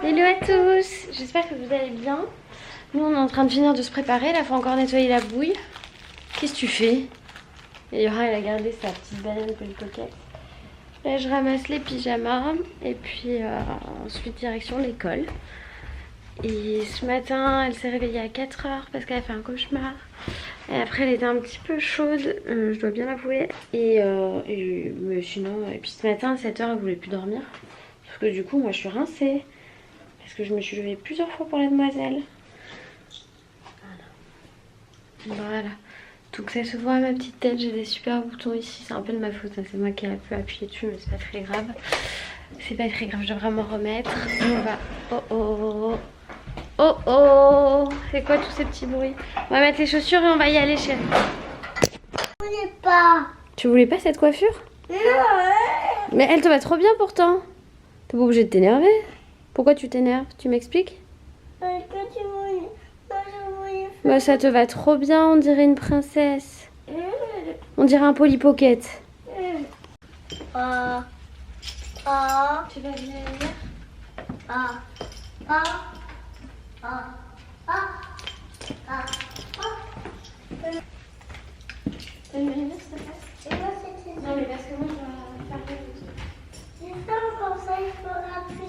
Hello à tous, j'espère que vous allez bien. Nous on est en train de finir de se préparer, là faut encore nettoyer la bouille. Qu'est-ce que tu fais? Et Yora elle a gardé sa petite banane Polly Pocket. Là je ramasse les pyjamas et puis ensuite direction l'école. Et ce matin elle s'est réveillée à 4 h parce qu'elle a fait un cauchemar. Et après elle était un petit peu chaude, je dois bien l'avouer. Mais sinon, et puis ce matin à 7 h elle voulait plus dormir. Parce que du coup moi je suis rincée. Parce que je me suis levée plusieurs fois pour la demoiselle. Voilà. Donc ça se voit à ma petite tête, j'ai des super boutons ici. C'est un peu de ma faute, hein. C'est moi qui ai un peu appuyé dessus, mais c'est pas très grave. C'est pas très grave, je devrais m'en remettre. Et on va... Oh oh. Oh oh. C'est quoi tous ces petits bruits? On va mettre les chaussures et on va y aller, chérie. Je voulais pas. Tu voulais pas cette coiffure? Non. Mais elle te va trop bien pourtant. T'es pas obligée de t'énerver. Pourquoi tu t'énerves? Tu m'expliques? Parce que tu voulais... Moi, je voulais faire... Bah ça te va trop bien, on dirait une princesse. On dirait un Polly Pocket. Ah. Tu vas venir hier? Ah. T'as une lumière s'il te plaît? Et moi, c'était... Non mais parce que moi je dois faire quelque chose. J'espère comme ça, il fera plus...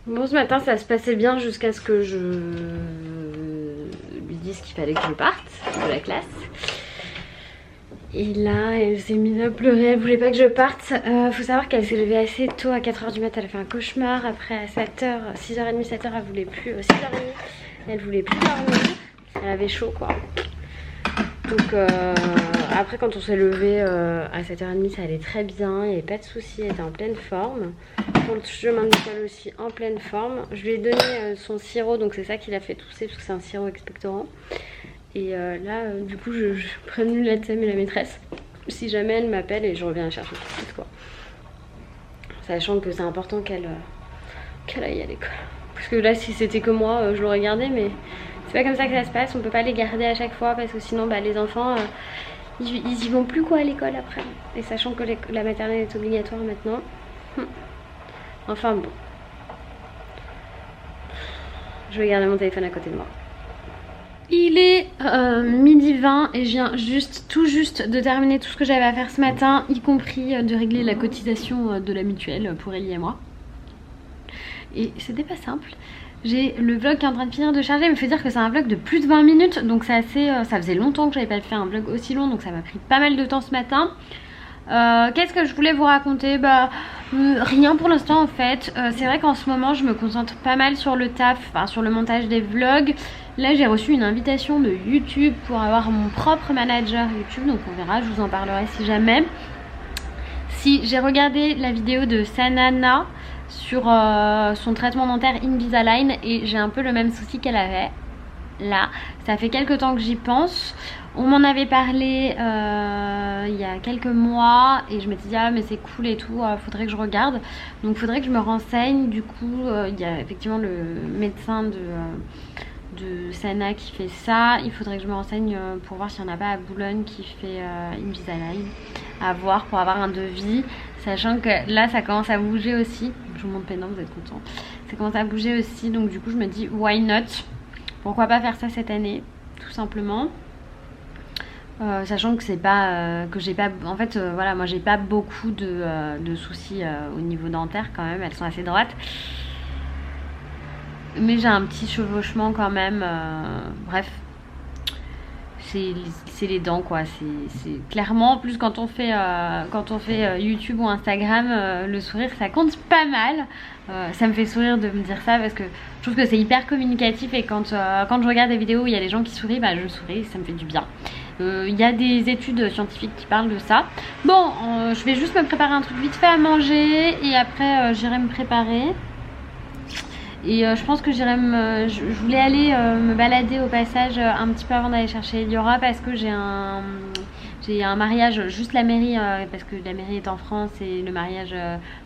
Bon, ce matin ça se passait bien jusqu'à ce que je lui dise qu'il fallait que je parte de la classe. Et là elle s'est mise à pleurer, elle voulait pas que je parte. Faut savoir qu'elle s'est levée assez tôt, à 4 h du matin, elle a fait un cauchemar. Après à 7 h, 6h30, 7 h elle voulait plus, 6h30 elle voulait plus dormir. Elle avait chaud quoi. Donc après quand on s'est levé à 7h30 ça allait très bien, il n'y avait pas de soucis, elle était en pleine forme. Pour le chemin de l'école aussi en pleine forme. Je lui ai donné son sirop, donc c'est ça qui l'a fait tousser parce que c'est un sirop expectorant. Et là du coup je prévenu la TEM et la maîtresse si jamais elle m'appelle et je reviens la chercher tout de suite quoi. Sachant que c'est important qu'elle aille à l'école. Parce que là si c'était que moi je l'aurais gardé, mais c'est pas comme ça que ça se passe, on peut pas les garder à chaque fois parce que sinon bah, les enfants ils y vont plus quoi à l'école après. Et sachant que la maternelle est obligatoire maintenant. Enfin bon. Je vais garder mon téléphone à côté de moi. Il est 12h20 et je viens tout juste de terminer tout ce que j'avais à faire ce matin, y compris de régler la cotisation de la mutuelle pour Ellie et moi. Et c'était pas simple. J'ai le vlog qui est en train de finir de charger, mais il faut dire que c'est un vlog de plus de 20 minutes, donc c'est assez, ça faisait longtemps que j'avais pas fait un vlog aussi long, donc ça m'a pris pas mal de temps ce matin. Qu'est-ce que je voulais vous raconter? Bah rien pour l'instant en fait. C'est vrai qu'en ce moment je me concentre pas mal sur le taf, enfin sur le montage des vlogs. Là j'ai reçu une invitation de YouTube pour avoir mon propre manager YouTube, donc on verra, je vous en parlerai si jamais. Si j'ai regardé la vidéo de Sanana sur son traitement dentaire Invisalign et j'ai un peu le même souci qu'elle avait. Là, ça fait quelques temps que j'y pense. On m'en avait parlé il y a quelques mois et je m'étais dit ah mais c'est cool et tout, faudrait que je regarde. Donc faudrait que je me renseigne. Du coup il y a effectivement le médecin de Sana qui fait ça. Il faudrait que je me renseigne pour voir s'il n'y en a pas à Boulogne qui fait Invisalign. À voir pour avoir un devis. Sachant que là ça commence à bouger aussi. Je vous montre Pénan, vous êtes contents. Ça commence à bouger aussi, donc du coup je me dis why not? Pourquoi pas faire ça cette année, tout simplement. Sachant que c'est pas que j'ai pas, en fait voilà, moi j'ai pas beaucoup de soucis au niveau dentaire quand même, elles sont assez droites, mais j'ai un petit chevauchement quand même. Bref, c'est les dents quoi, c'est clairement, en plus quand on fait YouTube ou Instagram, le sourire ça compte pas mal. Ça me fait sourire de me dire ça parce que je trouve que c'est hyper communicatif et quand je regarde des vidéos où il y a des gens qui sourient, bah je souris, ça me fait du bien. Il y a des études scientifiques qui parlent de ça. Bon, je vais juste me préparer un truc vite fait à manger et après j'irai me préparer. Et je pense que je voulais aller me balader au passage un petit peu avant d'aller chercher Eliora parce que j'ai un mariage, juste la mairie, parce que la mairie est en France et le mariage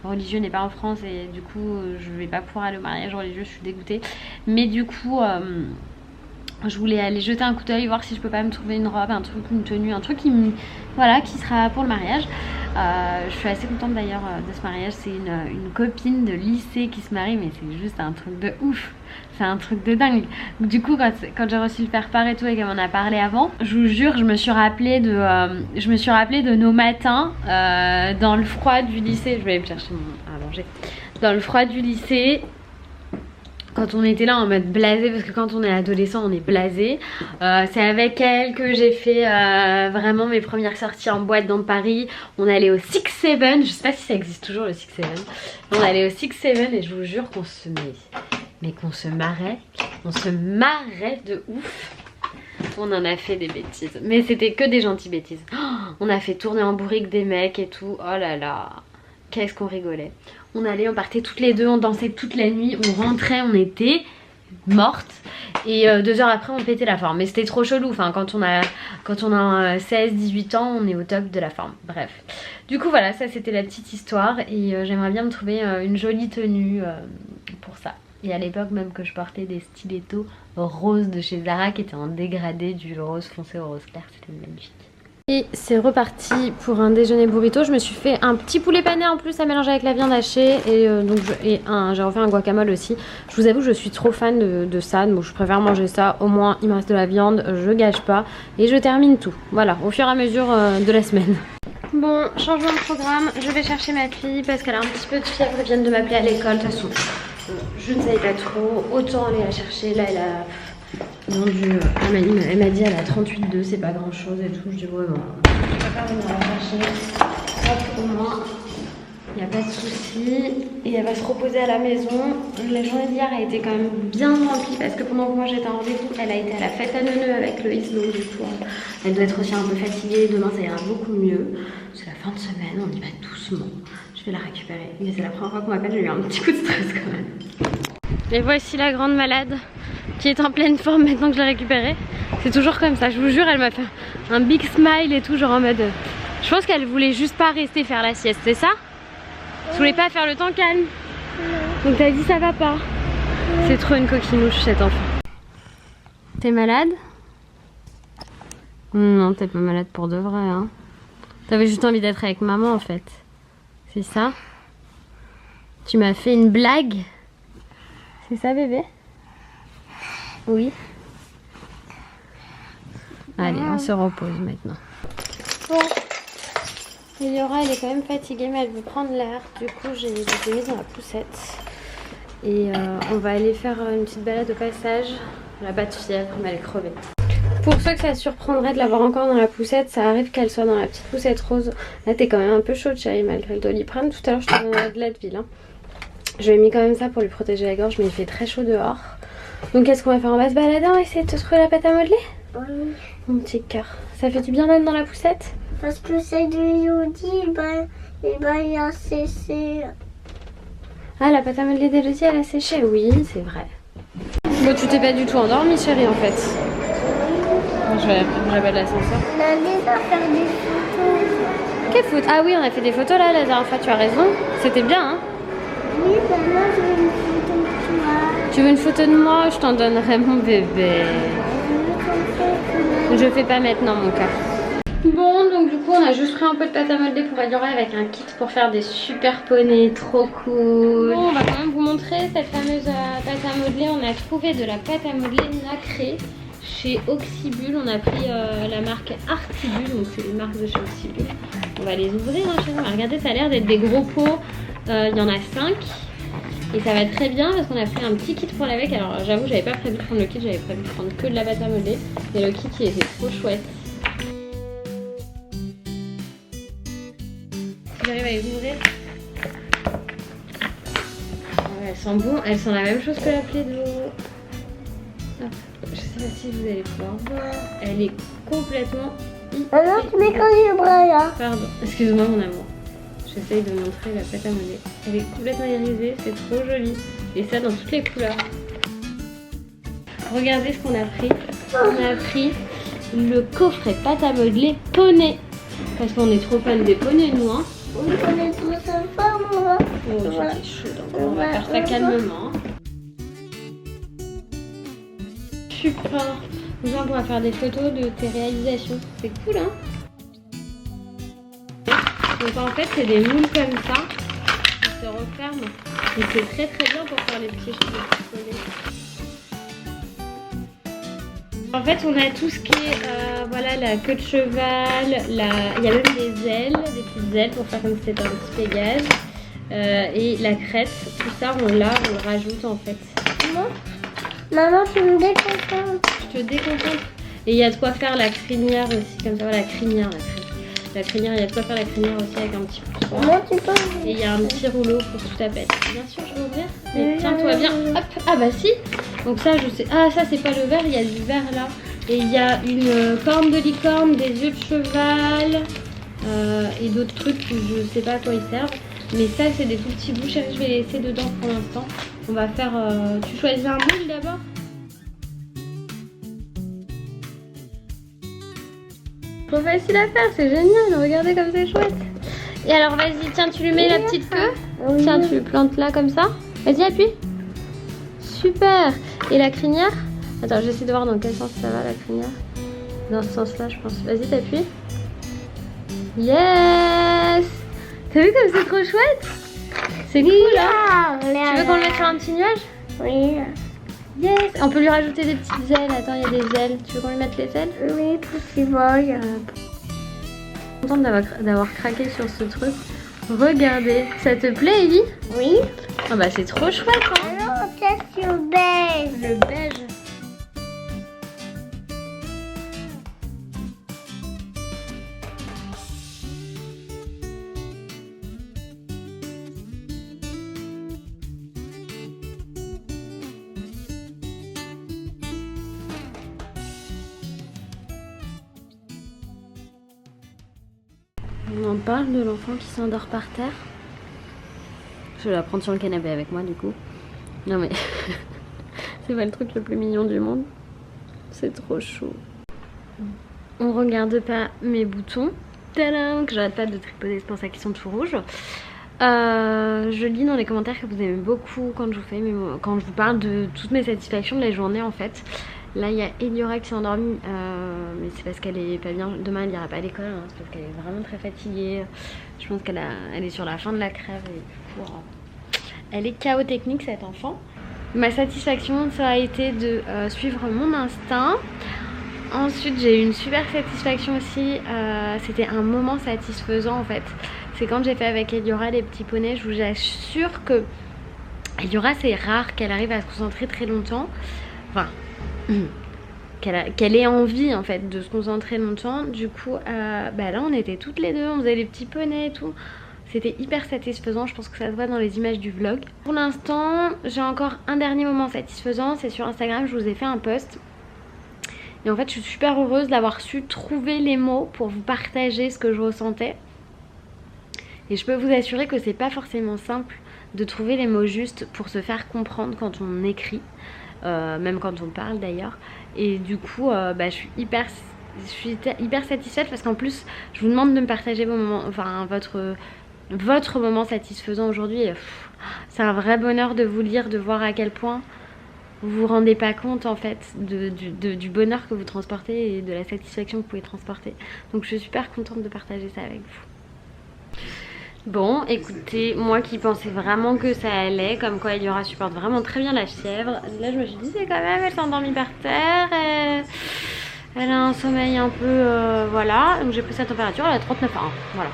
religieux n'est pas en France et du coup je vais pas pouvoir aller au mariage religieux, je suis dégoûtée. Mais du coup Je voulais aller jeter un coup d'œil, voir si je peux pas me trouver une robe, un truc, une tenue, un truc qui me, voilà, qui sera pour le mariage. Je suis assez contente d'ailleurs de ce mariage. C'est une copine de lycée qui se marie, mais c'est juste un truc de ouf. C'est un truc de dingue. Du coup, quand j'ai reçu le faire-part et tout et qu'elle m'en a parlé avant, je vous jure, je me suis rappelée de nos matins dans le froid du lycée. Je vais aller me chercher à manger. Dans le froid du lycée. Quand on était là en mode blasé, parce que quand on est adolescent on est blasé. C'est avec elle que j'ai fait vraiment mes premières sorties en boîte dans Paris. On allait au 6-7, je sais pas si ça existe toujours le 6-7. On allait au 6-7 et je vous jure qu'on se qu'on se marrait. On se marrait de ouf. On en a fait des bêtises, mais c'était que des gentilles bêtises. Oh, on a fait tourner en bourrique des mecs et tout, oh là là. Qu'est-ce qu'on rigolait. On allait, on partait toutes les deux, on dansait toute la nuit, on rentrait, on était mortes. Et 2 heures après, on pétait la forme. Mais c'était trop chelou, enfin, quand on a 16-18 ans, on est au top de la forme. Bref. Du coup, voilà, ça c'était la petite histoire. Et j'aimerais bien me trouver une jolie tenue pour ça. Et à l'époque même que je portais des stilettos roses de chez Zara qui étaient en dégradé du rose foncé au rose clair, c'était magnifique. Et c'est reparti pour un déjeuner burrito. Je me suis fait un petit poulet pané en plus à mélanger avec la viande hachée. Et j'ai refait un guacamole aussi. Je vous avoue, je suis trop fan de ça. Donc je préfère manger ça. Au moins, il me reste de la viande. Je gâche pas. Et je termine tout. Voilà, au fur et à mesure de la semaine. Bon, changement de programme. Je vais chercher ma fille parce qu'elle a un petit peu de fièvre. Ils viennent de m'appeler à l'école. De toute façon, je ne savais pas trop. Autant aller la chercher. Là, elle a... elle m'a dit elle a 38,2, c'est pas grand chose et tout. Je dis ouais, bon, je préfère venir la chercher. Hop, au moins, il n'y a pas de souci. Et elle va se reposer à la maison. La journée d'hier a été quand même bien remplie parce que pendant que moi j'étais en rendez-vous, elle a été à la fête à Neuneu avec Loïs. Donc du coup, elle doit être aussi un peu fatiguée. Demain, ça ira beaucoup mieux. C'est la fin de semaine, on y va doucement. Je vais la récupérer. Mais c'est la première fois qu'on m'appelle, j'ai eu un petit coup de stress quand même. Et voici la grande malade qui est en pleine forme maintenant que je l'ai récupérée. C'est toujours comme ça, je vous jure, elle m'a fait un big smile et tout, genre en mode... Je pense qu'elle voulait juste pas rester faire la sieste, c'est ça? Je voulais pas faire le temps calme. Donc t'as dit ça va pas. C'est trop une coquinouche cet enfant. T'es malade? Non, t'es pas malade pour de vrai, hein. T'avais juste envie d'être avec maman en fait. C'est ça? Tu m'as fait une blague? C'est ça bébé? Oui. Allez, on se repose maintenant. Bon. Eliora, elle est quand même fatiguée, mais elle veut prendre l'air. Du coup, j'ai mis dans la poussette. Et on va aller faire une petite balade au passage. Elle n'a pas de fièvre, mais elle est crevée. Pour ceux que ça surprendrait de l'avoir encore dans la poussette, ça arrive qu'elle soit dans la petite poussette rose. Là, t'es quand même un peu chaude, chérie, malgré le Doliprane. Tout à l'heure, je te donnerai de l'Advil. Hein. Je lui ai mis quand même ça pour lui protéger la gorge, mais il fait très chaud dehors. Donc qu'est-ce qu'on va faire? On va se balader, on va essayer de te trouver la pâte à modeler? Oui. Mon petit cœur. Ça fait du bien d'être dans la poussette? Parce que c'est du Elodie, il a séché. Ah, la pâte à modeler d'Elodie, elle a séché? Oui, c'est vrai. Bon, tu t'es pas du tout endormie, chérie, en fait. Je vais appeler l'ascenseur. On a déjà fait des photos. Quelle photo? Ah oui, on a fait des photos là la dernière fois, tu as raison. C'était bien, hein? Oui, ben moi je veux une photo de toi. Tu veux une photo de moi? Je t'en donnerai, mon bébé. Je fais pas maintenant, mon cœur. Bon, donc du coup, on a juste pris un peu de pâte à modeler pour Eliora avec un kit pour faire des super poneys, trop cool. Bon, on va quand même vous montrer cette fameuse pâte à modeler. On a trouvé de la pâte à modeler nacrée chez Oxybul. On a pris la marque Artibul, donc c'est une marque de chez Oxybul. On va les ouvrir, hein, chez nous. Regardez, ça a l'air d'être des gros pots. Il y en a 5. Et ça va très bien parce qu'on a pris un petit kit pour l'avec. Alors j'avoue, j'avais pas prévu de prendre le kit, j'avais prévu de prendre que de la pâte à modeler. Et le kit, il était trop chouette. J'arrive à les ouvrir. Ouais, elles sentent bon, elles sentent la même chose que la Play-Doh. Je sais pas si vous allez pouvoir voir. Elle est complètement... Alors tu mets quand les bras là. Pardon, excuse-moi mon amour. J'essaye de montrer la pâte à modeler. Elle est complètement irisée, c'est trop joli. Et ça dans toutes les couleurs. Regardez ce qu'on a pris. On a pris le coffret pâte à modeler poney. Parce qu'on est trop fan des poneys nous, hein. On est trop sympa moi. Oh, j'étais chaude encore. On va faire ça calmement. Super. Comme ça, on pourra faire des photos de tes réalisations. C'est cool, hein? Donc en fait, c'est des moules comme ça qui se referment. Donc c'est très très bien pour faire les petits cheveux. En fait, on a tout ce qui est voilà, la queue de cheval, il y a même des ailes, des petites ailes pour faire comme si c'était un petit Pégase. Et la crête, tout ça, on le rajoute en fait. Maman, tu me déconcentres. Je te déconcentre. Et il y a de quoi faire la crinière aussi, comme ça, voilà, la crinière, il y a de quoi faire la crinière aussi avec un petit poussoir. Et il y a un petit rouleau pour tout taper. Bien sûr, je vais ouvrir. Mais tiens-toi bien. Hop. Ah bah si. Donc ça, je sais. Ah, ça, c'est pas le vert, il y a du vert là. Et il y a une corne de licorne, des yeux de cheval et d'autres trucs que je sais pas à quoi ils servent. Mais ça, c'est des tout petits bouts. Je vais les laisser dedans pour l'instant. On va faire. Tu choisis un moule d'abord? Trop facile à faire, c'est génial. Regardez comme c'est chouette. Et alors, vas-y, tiens, tu lui mets la petite queue. Oui. Tiens, tu le plantes là comme ça. Vas-y, appuie. Super. Et la crinière? Attends, j'essaie de voir dans quel sens ça va la crinière. Dans ce sens-là, je pense. Vas-y, t'appuies. Yes! T'as vu comme c'est trop chouette? C'est cool, hein? Tu veux qu'on le mette sur un petit nuage? Oui. Yes! On peut lui rajouter des petites ailes. Attends, il y a des ailes. Tu veux qu'on lui mette les ailes? Oui, pour qu'il vole. Contente d'avoir craqué sur ce truc. Regardez. Ça te plaît, Ellie? Oui. Ah bah c'est trop chouette, hein? Alors, c'est sur beige. Le beige. On en parle de l'enfant qui s'endort par terre. Je vais la prendre sur le canapé avec moi du coup. Non mais c'est pas le truc le plus mignon du monde. C'est trop chaud. On regarde pas mes boutons. Tadam, que j'arrête pas de tripoter, c'est pour ça qu'ils sont tout rouges. Je lis dans les commentaires que vous aimez beaucoup quand je vous parle de toutes mes satisfactions de la journée en fait. Là il y a Eliora qui s'est endormie, mais c'est parce qu'elle est pas bien. Demain elle ira pas à l'école, hein. C'est parce qu'elle est vraiment très fatiguée. Je pense qu'elle est sur la fin de la crève et du coup, elle est KO technique cette enfant. Ma satisfaction ça a été de suivre mon instinct. Ensuite j'ai eu une super satisfaction aussi, c'était un moment satisfaisant en fait. C'est quand j'ai fait avec Eliora les petits poneys. Je vous assure que Eliora c'est rare qu'elle arrive à se concentrer très longtemps. Enfin qu'elle ait envie en fait de se concentrer longtemps. Du coup bah là on était toutes les deux, on faisait les petits poneys et tout. C'était hyper satisfaisant, je pense que ça se voit dans les images du vlog. Pour l'instant j'ai encore un dernier moment satisfaisant, c'est sur Instagram, je vous ai fait un post. Et en fait je suis super heureuse d'avoir su trouver les mots pour vous partager ce que je ressentais. Et je peux vous assurer que c'est pas forcément simple de trouver les mots justes pour se faire comprendre quand on écrit. Même quand on parle d'ailleurs. Et du coup bah, je suis hyper satisfaite parce qu'en plus je vous demande de me partager vos moments, enfin votre moment satisfaisant aujourd'hui. C'est un vrai bonheur de vous lire, de voir à quel point vous vous rendez pas compte en fait du bonheur que vous transportez et de la satisfaction que vous pouvez transporter. Donc je suis super contente de partager ça avec vous. Bon, écoutez, moi qui pensais vraiment que ça allait, comme quoi Eliora supporte vraiment très bien la fièvre. Là, je me suis dit, c'est quand même, elle s'est endormie par terre, elle a un sommeil un peu, voilà. Donc j'ai pris sa température, elle a 39,1, voilà.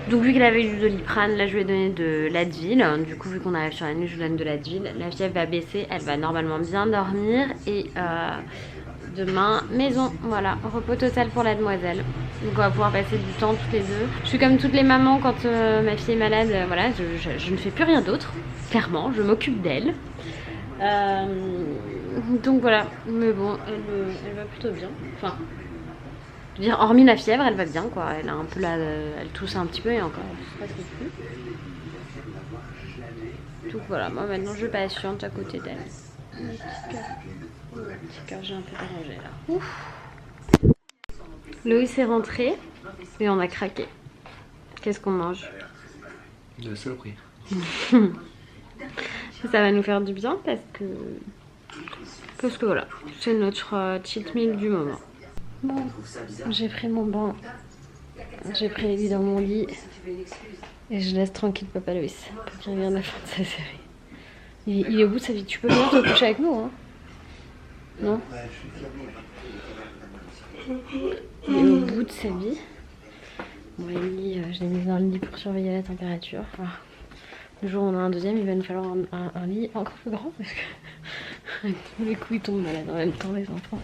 Donc vu qu'elle avait eu du Doliprane, là je lui ai donné de l'Advil. Du coup, vu qu'on arrive sur la nuit, je lui donne de l'Advil. La fièvre va baisser, elle va normalement bien dormir et demain, maison, voilà, repos total pour la demoiselle. Donc on va pouvoir passer du temps toutes les deux. Je suis comme toutes les mamans quand ma fille est malade, voilà, je ne fais plus rien d'autre, clairement, je m'occupe d'elle. Donc voilà, mais bon, elle va plutôt bien. Enfin, je veux dire, hormis la fièvre, elle va bien quoi. Elle a un peu elle tousse un petit peu et encore, presque plus. Donc voilà, moi maintenant je patiente à côté d'elle. Mon petit cœur, j'ai un peu dérangé là. Ouf. Loïs est rentré et on a craqué. Qu'est-ce qu'on mange? De saloperie. Ça va nous faire du bien parce que Parce que voilà, c'est notre cheat meal du moment. Bon, j'ai pris mon bain, j'ai pris les lits dans mon lit et je laisse tranquille Papa Louis pour qu'il regarde la fin de sa série. Il est au bout de sa vie, tu peux venir te coucher avec nous hein? Non? Il est au bout de sa vie. Bon, les lits, je l'ai mis dans le lit pour surveiller la température. Voilà. Le jour où on a un deuxième, il va nous falloir un lit encore plus grand parce que tous les coups ils tombent malades en même temps les enfants.